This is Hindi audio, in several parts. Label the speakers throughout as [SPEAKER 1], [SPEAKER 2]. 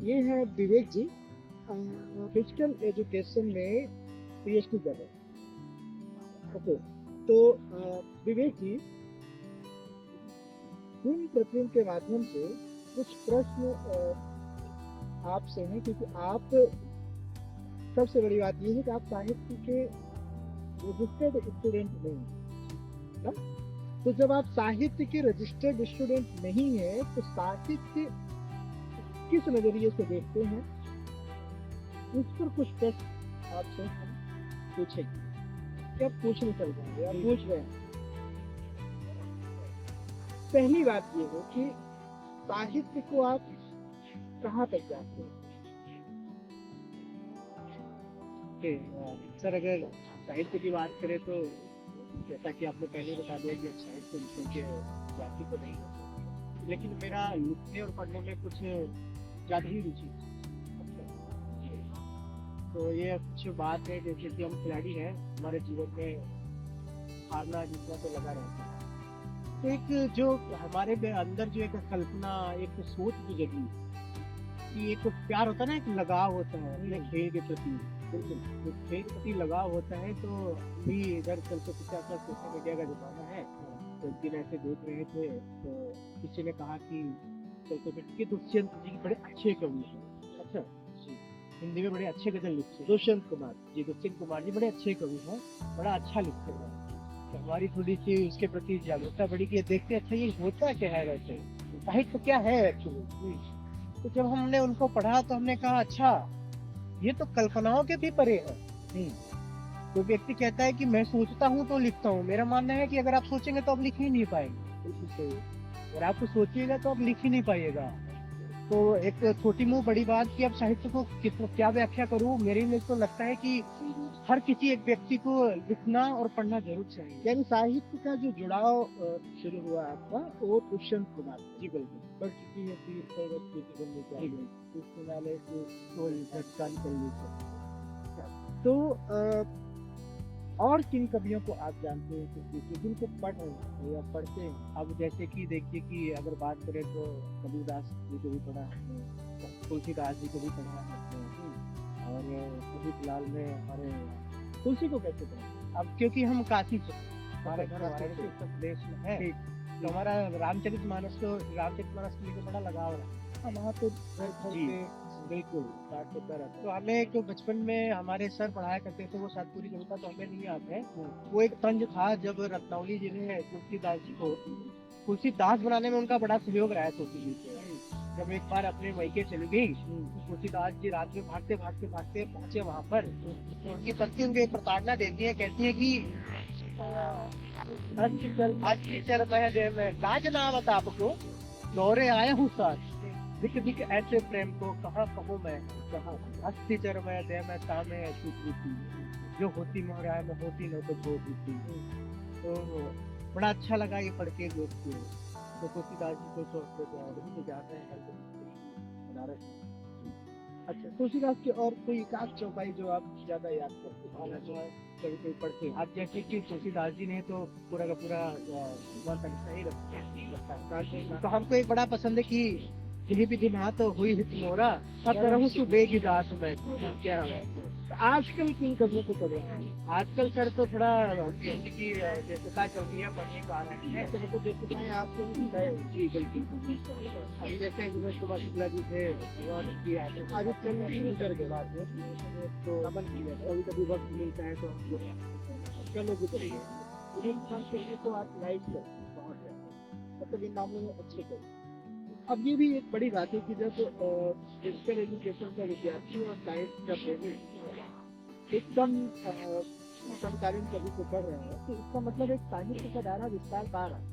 [SPEAKER 1] ये है विवेक जी, फिजिकल एजुकेशन में पीएचडी कर रहे हैं। ओके, तो विवेक जी, इन प्रतिबिंब के माध्यम से कुछ प्रश्न आपसे हैं, क्योंकि आप, सबसे बड़ी बात ये है कि आप साहित्य के रजिस्टर्ड स्टूडेंट नहीं हैं ना? तो जब आप साहित्य के रजिस्टर्ड स्टूडेंट नहीं है तो साहित्य किस नजरिए से देखते हैं, इस पर कुछ प्रश्न आपसे हम पूछेंगे। क्या पूछने चल रहे हैं या पूछ रहे हैं? पहली बात ये है कि साहित्य को आप कहाँ तक जानते हैं?
[SPEAKER 2] सर, अगर साहित्य की बात करें तो जैसा कि आपने पहले बता दिया कि साहित्य विषय के विद्यार्थी तो नहीं है, लेकिन मेरा लिखने और पढ़ने में कुछ ज़्यादा ही रुचि है। तो ये कुछ बात है, जैसे कि हम खिलाड़ी हैं, हमारे जीवन में हारना जीतना तो लगा रहता है। तो एक जो हमारे अंदर जो एक कल्पना, एक सोच की जगी कि एक प्यार होता है ना, एक लगाव होता है एक खेल के प्रति। बिल्कुल, तो खेल के प्रति लगाव होता है। तो भी इधर चलते फिरते अपना सोशल मीडिया का जमाना है, तो एक दिन ऐसे देख रहे थे तो किसी ने कहा कि चलते फिरते दुष्यंत जी बड़े अच्छे कवि हैं। अच्छा जी, हिंदी में बड़े अच्छे गजल लिखते हैं। दुष्यंत कुमार जी बड़े अच्छे कवि हैं, बड़ा अच्छा लिखते हैं। तो हमारी थोड़ी सी उसके प्रति जागरूकता बढ़ी कि देखते अच्छा ये होता क्या है, वैसे साहित्य क्या है एक्चुअली। तो जब हमने उनको पढ़ा तो हमने कहा अच्छा, ये तो कल्पनाओं के भी परे है। तो व्यक्ति कहता है कि मैं सोचता हूँ तो लिखता हूँ। मेरा मानना है कि अगर आप सोचेंगे तो आप लिख ही नहीं पाएंगे, अगर आपको सोचिएगा तो आप लिख ही नहीं पाइएगा। तो एक छोटी मुंह बड़ी बात कि अब साहित्य को क्या व्याख्या करूँ, मेरे लिए तो लगता है कि हर किसी एक व्यक्ति को लिखना और पढ़ना जरूर चाहिए।
[SPEAKER 1] यानी साहित्य का जो जुड़ाव शुरू हुआ आपका, वो दुष्यंत कुमार
[SPEAKER 2] जी बिल्कुल।
[SPEAKER 1] बढ़ चुकी है 30 की बनने का, इस हिमालय को झटका निकल ली। तो और किन कवियों को आप जानते हैं कि जिनको पढ़ रहे हैं या पढ़ते हैं?
[SPEAKER 2] अब जैसे कि देखिए कि अगर बात करें तो कबीरदास जी को भी पढ़ा है, तुलसीदास जी को भी पढ़ा है, और अभी फिलहाल में हमारे
[SPEAKER 1] तुलसी को कैसे पढ़ा?
[SPEAKER 2] अब क्योंकि हम काशी से, हमारा घर वाराणसी उत्तर प्रदेश में है, तो हमारा रामचरितमानस को लेकर बड़ा लगाव है।
[SPEAKER 1] वहाँ तो घर
[SPEAKER 2] बिल्कुल पाठ होता रहता है। तो हमें एक बचपन में हमारे सर पढ़ाया करते थे, वो शायद पूरी कविता तो हमें नहीं याद है। वो एक तंज था जब रत्नावली जी ने तुलसीदास जी को तुलसीदास बनाने में उनका बड़ा सहयोग रहा है। तुलसी जी से जब एक बार अपने मैके चली गई, तुलसीदास जी रात में भागते भागते भागते पहुंचे वहां पर, तो उनकी पत्नी उनको एक प्रताड़ना देती है, कहती है कि चल मैं लाज नावत आपको दौरे आया हूँ साथ, दिख दिख ऐसे प्रेम को कहाँ कहूँ मैं, कहाँ हस्ती चर मैं दे मैं तामे ऐसी प्रीति, जो होती मोहरा में होती न तो वो प्रीति। तो बड़ा अच्छा लगा ये पढ़ के दोस्त को। तो तुलसीदास जी को तो जाते हैं बनारस।
[SPEAKER 1] अच्छा, तुलसीदास की और कोई एकाध चौपाई जो आप ज्यादा याद करते हैं,
[SPEAKER 2] कभी कभी पढ़ते हैं? अब जैसे कि तुलसीदास जी ने तो पूरा का पूरा ही रखा, तो हमको एक बड़ा पसंद है कि यही भी दिन तो हुई हित मोरा, अब रहूं सुबह की रात में क्या है।
[SPEAKER 1] आजकल किन कवियों को पढ़े हैं?
[SPEAKER 2] आजकल सर तो थोड़ा की व्यस्तता चल रही है, पढ़ने का है
[SPEAKER 1] तो देखते हैं आपको
[SPEAKER 2] जी बिल्कुल। अभी जैसे दिनेश कुमार शुक्ला जी थे,
[SPEAKER 1] आज इंटर के बाद
[SPEAKER 2] तो अमन किया, कभी कभी वक्त मिलता है तो
[SPEAKER 1] चलो गुजरिए, तो आप लाइफ में पहुंच जाए, मतलब इन मामलों में अच्छे करें। अब ये भी एक बड़ी बात है कि जब फिजिकल एजुकेशन का विद्यार्थी और साइंस का प्रेमी एकदम समकालीन कवि को पढ़ रहे हैं, तो इसका मतलब एक साहित्य का दायरा विस्तार पा रहा है।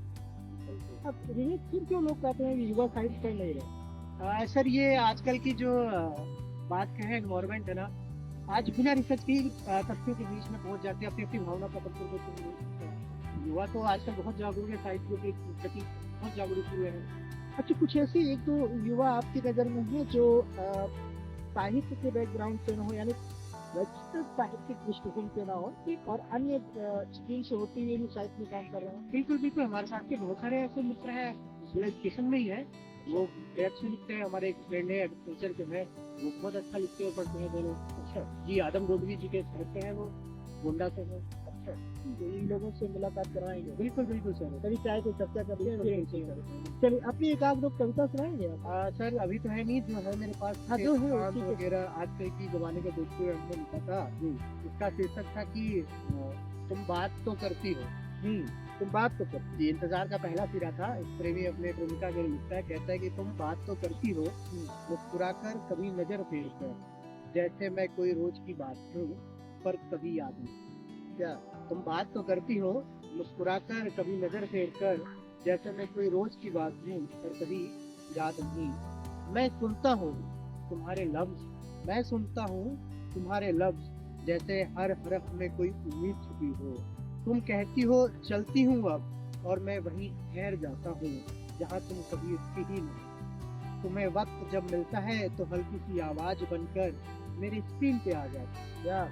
[SPEAKER 1] अब फिर क्यों लोग कहते हैं कि युवा साहित्य पढ़ नहीं रहे?
[SPEAKER 2] सर ये आजकल की जो बात कहें एनवायरमेंट है ना, आज बिना रिसर्च की तथ्यों के बीच में पहुंच जाते हैं, अपनी अपनी भावना का पत्र। युवा तो आजकल बहुत जागरूक है, साहित्य के प्रति बहुत जागरूक हुए हैं।
[SPEAKER 1] अच्छा, कुछ ऐसे एक दो युवा आपकी नजर में है जो साहित्य के बैकग्राउंड से न हो, यानी रचित साहित्यिक पृष्ठभूमि से ना हो, और अन्य स्ट्रीम से होते हुए भी साहित्य में काम कर रहे हैं?
[SPEAKER 2] बिल्कुल बिल्कुल, हमारे साथ के बहुत सारे ऐसे मित्र हैं, एजुकेशन में ही है, वो अच्छे लिखते हैं। हमारे एक फ्रेंड है एग्रीकल्चर के हैं, वो बहुत अच्छा लिखते हैं, पढ़ते हैं दोनों।
[SPEAKER 1] अच्छा
[SPEAKER 2] जी आदम गोडवी जी के रहते हैं वो, गोंडा से हैं।
[SPEAKER 1] अच्छा, तो इन लोगों से मुलाकात करवाएंगे,
[SPEAKER 2] बिल्कुल बिल्कुल सर।
[SPEAKER 1] कभी चाहे तो चर्चा कर लेंगे।
[SPEAKER 2] बिल्कुल,
[SPEAKER 1] फिर
[SPEAKER 2] बिल्कुल,
[SPEAKER 1] इनसे चलिए, अपनी एक आध दो कविता सुनाएंगे आप?
[SPEAKER 2] सर अभी तो है नहीं, जो है मेरे पास
[SPEAKER 1] हाँ, जो है
[SPEAKER 2] सिद्धांत
[SPEAKER 1] उसी के-
[SPEAKER 2] वगैरह आजकल की जमाने के दोस्तों ने हमने लिखा था। इसका शीर्षक था कि तुम बात तो करती हो।
[SPEAKER 1] तुम बात तो कर।
[SPEAKER 2] जी इंतजार का पहला सिरा था। एक प्रेमी अपने प्रेमिका के लिए लिखता है, कहता है कि तुम बात तो करती हो, मुस्कुराकर कभी नजर फेर कर, जैसे मैं कोई रोज की बात हूँ पर कभी याद नहीं। क्या तुम बात तो करती हो, मुस्कुराकर कभी नजर फेर कर, जैसे मैं कोई रोज की बात हूँ पर कभी याद नहीं। मैं सुनता हूँ तुम्हारे लफ्ज, मैं सुनता हूँ तुम्हारे लफ्ज, जैसे हर हरफ में कोई उम्मीद छुपी हो। तुम कहती हो चलती हूँ अब, और मैं वहीं ठहर जाता हूँ जहाँ तुम कभी थी ही नहीं। तुम्हें वक्त जब मिलता है तो हल्की सी आवाज बनकर मेरी स्क्रीन पे आ जाती है।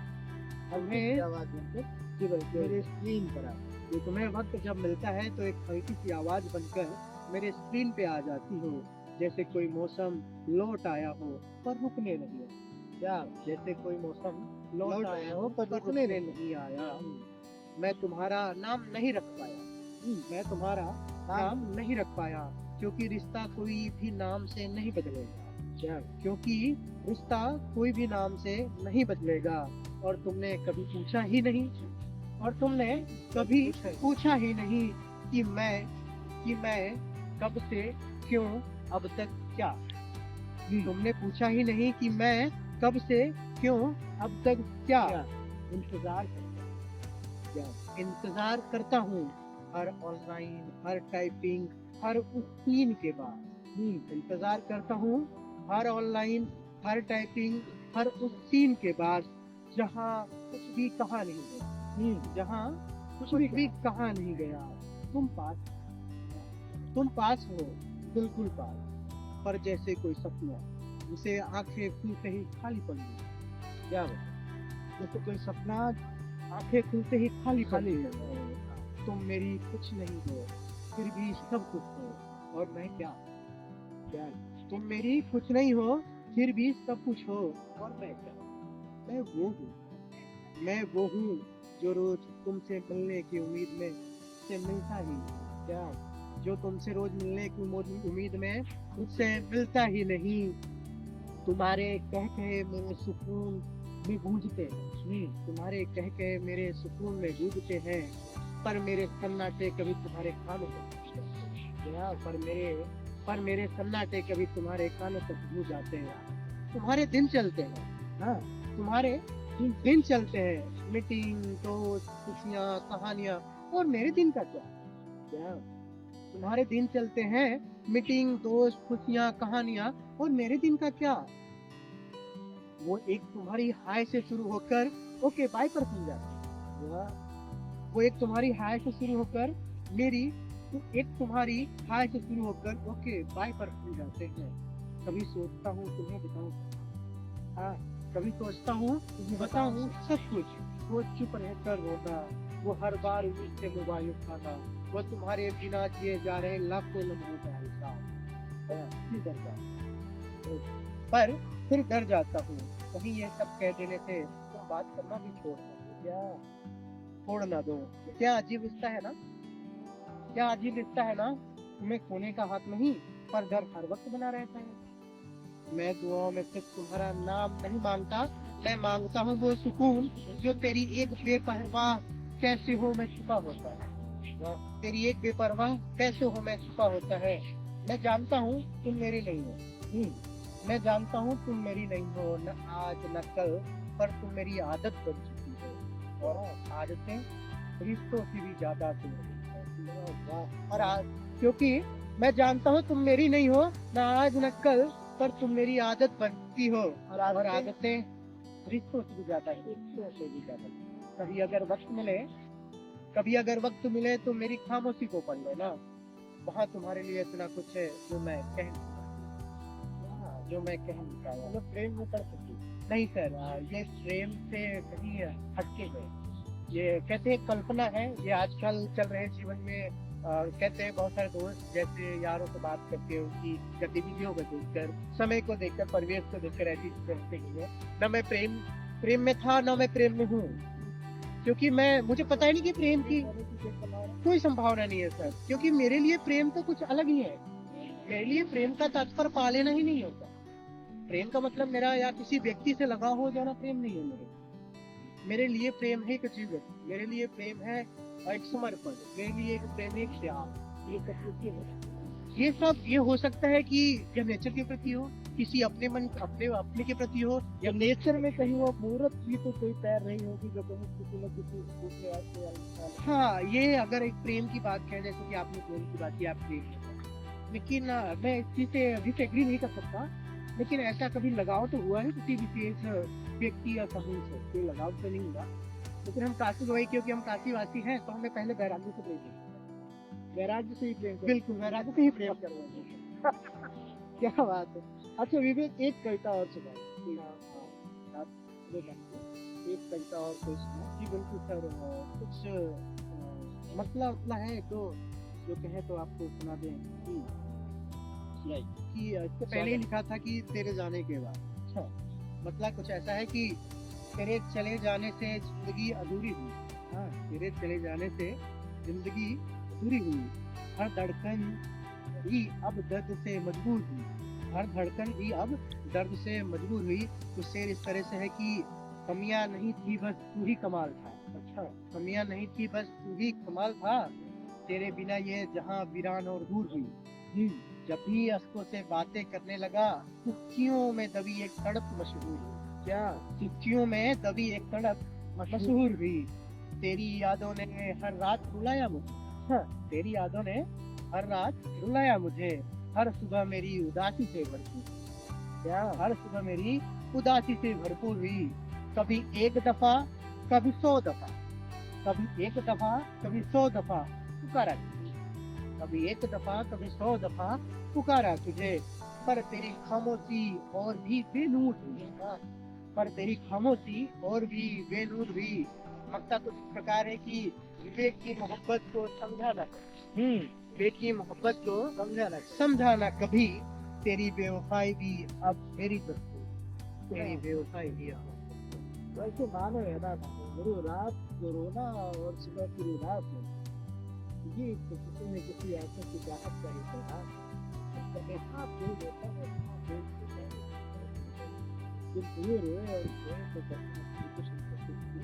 [SPEAKER 1] हमें आवाज बनकर
[SPEAKER 2] जी बिल्कुल।
[SPEAKER 1] मेरे स्क्रीन पर आ।
[SPEAKER 2] तो तुम्हें वक्त जब मिलता है तो एक हल्की सी आवाज बनकर मेरे स्क्रीन पे आ जाती हो, जैसे कोई मौसम लौट आया हो पर रुकने नहीं आया। क्या जैसे कोई मौसम लौट आया हो पर रुकने नहीं आया। मैं तुम्हारा नाम नहीं रख पाया, मैं तुम्हारा नाम नहीं रख पाया, क्योंकि रिश्ता कोई भी नाम से नहीं बदलेगा। क्या क्योंकि रिश्ता कोई भी नाम से नहीं बदलेगा, और तुमने कभी पूछा ही नहीं, और तुमने कभी पूछा ही नहीं कि मैं कब से क्यों अब तक क्या। तुमने पूछा ही नहीं कि मैं कब से क्यों अब तक क्या। इंतजार क्या इंतजार करता हूँ, हर ऑनलाइन, हर टाइपिंग, हर उस सीन के बाद। इंतजार करता हूँ हर ऑनलाइन, हर टाइपिंग, हर उस सीन के बाद, जहाँ कुछ भी कहा नहीं गया, जहाँ कुछ भी कहा नहीं गया। तुम पास हो, बिल्कुल पास, पर जैसे कोई सपना जिसे आंखें खुलते ही खाली पड़ गई। क्या जैसे कोई सपना आंखें खुलते ही खाली है। तुम मेरी कुछ नहीं हो, फिर भी सब कुछ हो, और मैं क्या। तुम मेरी कुछ नहीं हो, फिर भी सब कुछ हो, और मैं क्या। मैं वो हूँ जो रोज तुमसे मिलने की उम्मीद में से मिलता ही नहीं। क्या जो तुमसे रोज मिलने की उम्मीद में उससे मिलता ही नहीं। तुम्हारे कह कहे मेरे सुकून में गूंजते हैं, तुम्हारे कह कहे मेरे सुकून में गूंजते हैं, पर मेरे सन्नाटे कभी तुम्हारे कानों तक, पर मेरे सन्नाटे कभी तुम्हारे कानों तक गूंज जाते हैं। तुम्हारे दिन चलते हैं, हाँ तुम्हारे दिन चलते हैं, मीटिंग, दोस्त, खुशियाँ, कहानियाँ, और मेरे दिन का क्या। तुम्हारे दिन चलते हैं, मीटिंग, दोस्त, खुशियाँ, कहानियाँ, और मेरे दिन का क्या। वो एक तुम्हारी हाय से शुरू होकर ओके बाय पर खुल जाती है। वो एक तुम्हारी हाय से शुरू होकर ओके बाय पर खुल जाते हैं। कभी सोचता हूँ तुम्हें बताऊँ, हाँ कभी सोचता हूँ तुम्हें बताऊँ सब कुछ। वो चुप रहकर रोना, वो हर बार उम्मीद से मोबाइल उठाना, वो तुम्हारे बिना जिए जा रहे लाखों लम्हों का हिसाब। पर फिर डर जाता हूँ कहीं ये सब कह देने से तुम बात करना भी छोड़ ना दो। क्या अजीब रिश्ता है ना, तुम्हें खोने का हक नहीं, पर डर हर वक्त बना रहता है। मैं दुआओं में सिर्फ तुम्हारा नाम नहीं मांगता, मैं मांगता हूँ वो सुकून जो तेरी एक बेपरवाह कैसे हो मैं छुपा होता है। तेरी एक बेपरवाह कैसे हो मैं छुपा होता है। मैं जानता हूँ तुम मेरी नहीं हो, मैं जानता हूँ तुम मेरी नहीं हो, न आज न कल, पर तुम मेरी आदत बन चुकी हो, और आदतें रिश्तों से भी ज्यादा और क्योंकि मैं जानता हूँ तुम मेरी नहीं हो, न आज न कल, पर तुम मेरी आदत बनती हो, और आदतें रिश्तों से भी ज्यादा। कभी अगर वक्त मिले तो मेरी खामोशी को पढ़ लेना, वहाँ तुम्हारे लिए इतना कुछ है जो मैं कह नहीं पाया। प्रेम में पढ़ सकती नहीं सर, ये प्रेम से कहीं हटके है। ये कहते हैं कल्पना है, ये आजकल चल रहे जीवन में कहते हैं बहुत सारे दोस्त जैसे यारों से बात करते हैं उनकी गतिविधियों को देखकर, समय को देखकर, परिवेश को देखकर ऐसी कहते हैं न मैं प्रेम प्रेम में था न मैं प्रेम में हूँ, क्योंकि मैं मुझे पता ही नहीं कि प्रेम की कोई संभावना नहीं है सर, क्योंकि मेरे लिए प्रेम तो कुछ अलग ही है। मेरे लिए प्रेम का तात्पर्य पा लेना ही नहीं होता। प्रेम का मतलब मेरा या किसी व्यक्ति से लगाव हो जाना प्रेम नहीं है मेरे लिए प्रेम है एक जीवन, मेरे लिए प्रेम है एक समर्पण, मेरे लिए एक प्रेम है एक त्याग। ये सब ये हो सकता है कि जब नेचर के प्रति हो, किसी अपने मन अपने के प्रति हो,
[SPEAKER 1] या नेचर में कहीं वो मुहूर्त भी तो कोई तैयार नहीं होगी जो कहीं किसी न किसी दूसरे आपसे या इंसान।
[SPEAKER 2] हाँ, ये अगर एक प्रेम की बात करें, जैसे कि आपने प्रेम की बात की, आप प्रेम, लेकिन मैं इस चीज से अभी से एग्री नहीं कर सकता, लेकिन ऐसा कभी लगाव तो हुआ है किसी विशेष व्यक्ति या समूह से, कोई लगाव तो नहीं हुआ। लेकिन हम काशी गए क्योंकि हम काशीवासी हैं, तो हमें पहले बैरागी से प्रेम किया।
[SPEAKER 1] वैराग्य से ही प्रेम
[SPEAKER 2] बिल्कुल, बैरागी से ही प्रेम करवाएंगे।
[SPEAKER 1] क्या बात है। अच्छा विवेक, एक कविता और सुनाओ। एक कविता और कोई सुनाओ।
[SPEAKER 2] जी बिल्कुल सर, कुछ मसला उतला है तो जो कहे तो आपको सुना दें कि इससे पहले ही लिखा था कि तेरे जाने के बाद। अच्छा, मतलब कुछ ऐसा है कि तेरे चले जाने से जिंदगी अधूरी हुई। हाँ, तेरे चले जाने से जिंदगी अधूरी हुई, हर धड़कन भी अब दर्द से मजबूर हुई, हर धड़कन भी अब दर्द से मजबूर हुई। तो शेर इस तरह से है कि कमियां नहीं थी बस तू ही कमाल था। अच्छा, कमियां नहीं थी बस तू ही कमाल था, तेरे बिना ये जहां वीरान और दूर हुई। जब भी अश्कों से बातें करने लगा, चुटकियों में दबी एक तड़प मशहूर हुई। क्या? चुटकियों में दबी एक तड़प मशहूर हुई। तेरी यादों ने हर रात रुलाया मुझे। हाँ, तेरी यादों ने हर रात रुलाया मुझे, हर सुबह मेरी उदासी से भरपूर। क्या? हर सुबह मेरी उदासी से भरपूर हुई। कभी एक दफा, कभी 100 दफा, कभी एक दफा, कभी 100 दफा पुकारा, कभी एक दफा, कभी 100 दफा पुकारा तुझे, पर तेरी खामोशी और भी बेनूर हुई। पर तेरी खामोशी और भी बेनूर हुई। मकसद कुछ इस प्रकार है कि विवेक की मोहब्बत को समझाना, विवेक की मोहब्बत को समझाना कभी, तेरी बेवफाई भी अब मेरी तरफ, तेरी बेवफाई भी अब।
[SPEAKER 1] वैसे मानो है ना, गुरु रात जो रोना और सुबह की उदास है, ये तो किसी न किसी आंखों की चाहत का ही है। आप जो होता है जब ये रोए और रोए तो कुछ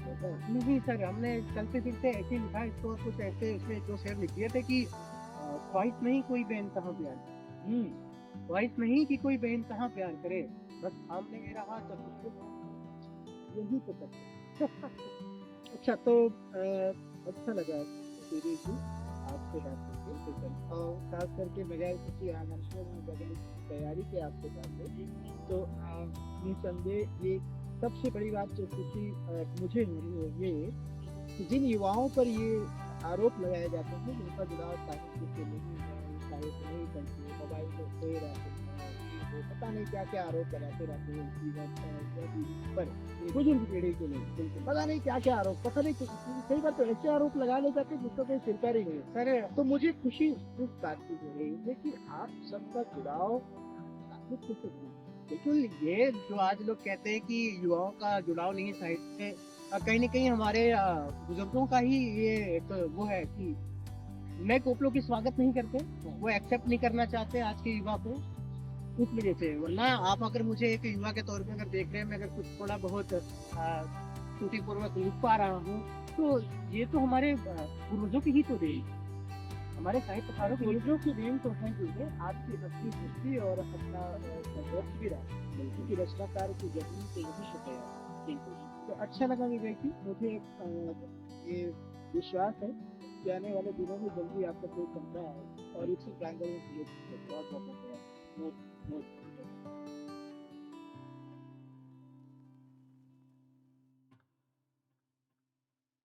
[SPEAKER 1] होता है।
[SPEAKER 2] नहीं सर, हमने चलते फिरते ऐसे लिखा इसको, और कुछ ऐसे उसमें दो शेर लिख दिए थे कि ख्वाहिश नहीं कोई बेइंतहा प्यार, ख्वाहिश नहीं कि कोई बेइंतहा प्यार करे, बस सामने मेरा हाथ और उसको
[SPEAKER 1] यही तो करते हैं। अच्छा, तो अच्छा लगा सीरीज जी आपसे बात करके, और खास करके बगैर किसी आमंत्रण, बगैर तैयारी के आपसे बात हुई, तो निसंदेह ये सबसे बड़ी बात जो खुशी मुझे हो रही है ये कि जिन युवाओं पर ये आरोप लगाए जाते हैं जिनका जुड़ाव साहित्य से नहीं है, साहित्य नहीं करते, मोबाइल में खोए रहते हैं, वो पता नहीं क्या क्या आरोप लगाते रहते हैं जीवन पर, बुजुर्ग पीढ़ी के लोग पता नहीं क्या क्या आरोप, पता नहीं कई बार तो ऐसे आरोप लगा ले जाते हैं जिसका कोई सिर पैर ही नहीं है। सर, तो मुझे खुशी इस बात की हो रही है कि आप सबका जुड़ाव साहित्य से नहीं।
[SPEAKER 2] बिल्कुल, ये जो आज लोग कहते हैं कि युवाओं का जुड़ाव नहीं साहित्य से, कहीं न कहीं हमारे बुजुर्गों का ही ये एक वो है कि नए कोपलों की स्वागत नहीं करते, वो एक्सेप्ट नहीं करना चाहते आज के युवा को, उस वजह से। वरना आप अगर मुझे एक युवा के तौर पे अगर देख रहे हैं, मैं अगर कुछ थोड़ा बहुत त्रुटिपूर्वक लिख पा रहा हूँ, तो ये तो हमारे पूर्वजों की ही तो देन, हमारे साहित्यकारों की
[SPEAKER 1] पूर्वजों की देन तो है जो है आपकी अपनी दृष्टि और अपना संघर्ष भी रहा, क्योंकि रचनाकार की जमीन से यही शुक्रिया। तो अच्छा लगा विवेक जी, मुझे ये विश्वास है कि आने वाले दिनों में जल्दी आपका कोई कमरा है और इसी प्रांगण में बहुत बहुत